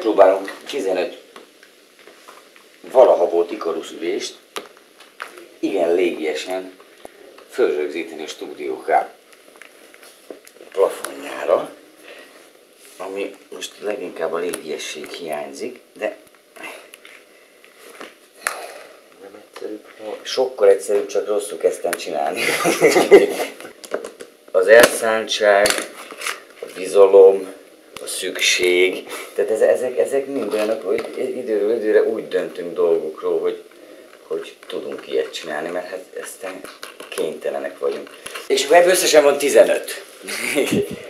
megpróbálunk 15 valaha volt Ikarus ülést igen légiesen fölrögzíteni a stúdióká plafonjára, ami most leginkább a légiesség hiányzik, de nem egyszerűbb. Sokkal egyszerűbb, csak rosszul kezdtem csinálni. Az elszántság, a bizalom, a szükség, tehát ezek mind olyanok, hogy időről időre úgy döntünk dolgokról, hogy tudunk ilyet csinálni, mert hát ezt kénytelenek vagyunk. És ebből összesen van 15.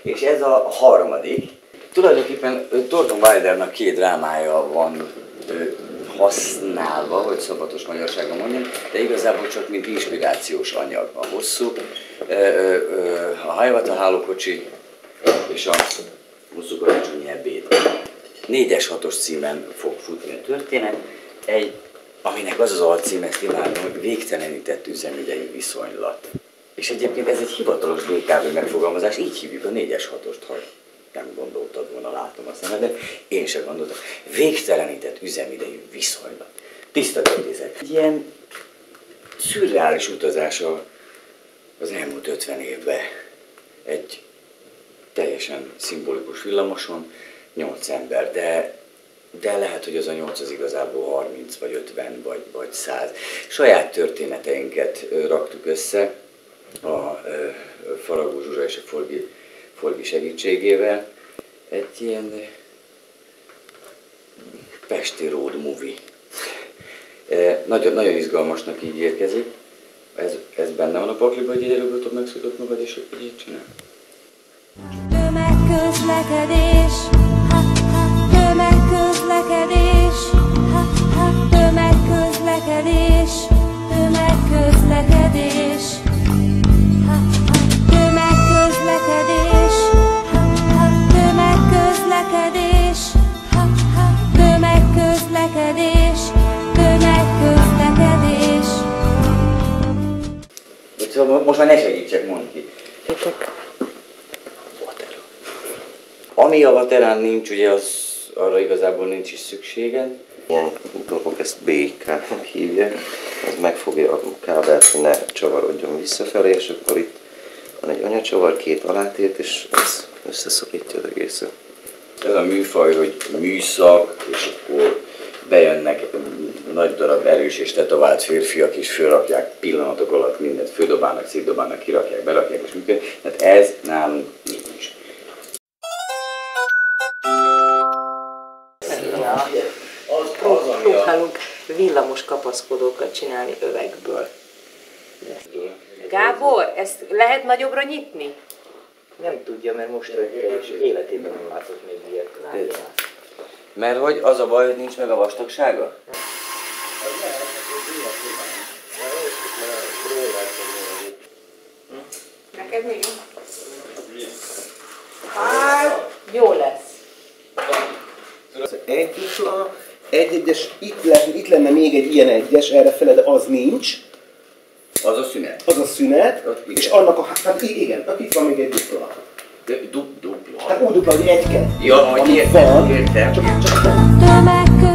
És ez a harmadik. Tulajdonképpen Thornton Wildernak 2 drámája van használva, hogy szabatos magyarsággal mondjam, de igazából csak mint inspirációs anyag. A hosszú, a Hajvata hálókocsi és a hosszú karácsonyi ebéd. 4-es 6-os címen fog futni a történet, aminek az az alcím, ezt imádom, hogy végtelenített üzemidejű viszonylat. És egyébként ez egy hivatalos BKV megfogalmazás, így hívjuk a 4-es 6-ost, ha nem gondoltad volna, látom a szemed, de én sem gondoltam. Végtelenített üzemidejű viszonylat. Tiszta költészet. Egy ilyen szürreális utazás az elmúlt 50 évben. Egy teljesen szimbolikus villamoson, 8 ember, de lehet, hogy az a 8 az igazából 30, vagy 50, vagy 100. Saját történeteinket raktuk össze a Faragó Zsuzsa és a Forgi segítségével. Egy ilyen pesti road movie. Nagyon izgalmasnak így érkezik. Ez benne van a pakliban, hogy előbb-utóbb megszokott magad, és hogy így csinál. Tömegközlekedés, tömegközlekedés, tömegközlekedés, tömegközlekedés, tömegközlekedés, tömegközlekedés, tömegközlekedés, tömegközlekedés. Szóval most már ne segítsek, mondd ki. Ami a Vaterán nincs, ugye arra igazából nincs is szükséged. Ilyen dolgok ezt BK-nak hívják, az megfogja a kábelt, hogy ne csavarodjon visszafelé, és akkor itt van egy anyacsavar, 2 alátért, és ez összeszorítja az egészet. Ez a műfaj, hogy műszak, és akkor bejönnek nagy darab erős és tetovált férfiak, és fölrakják pillanatok alatt mindent, földobálnak, szétdobálnak, kirakják, berakják, és működik. Tehát ez nálunk nincs. Próbálunk villamos kapaszkodókat csinálni övekből. Gábor, ezt lehet nagyobbra nyitni? Nem tudja, mert most vettem, és életében nem látott még ilyet. Mert hogy az a baj, hogy nincs meg a vastagsága? Neked még? Hát, jó lesz. Egy dupla, egy egyes, itt lenne még egy ilyen egyes errefele, de az nincs. Az a szünet. Az a szünet, és annak a, hát igen, itt van még egy dupla. Dupla. Hát úgy dupla, hogy egy-kettő. Ja, hogy értem. Tömegközlekedés.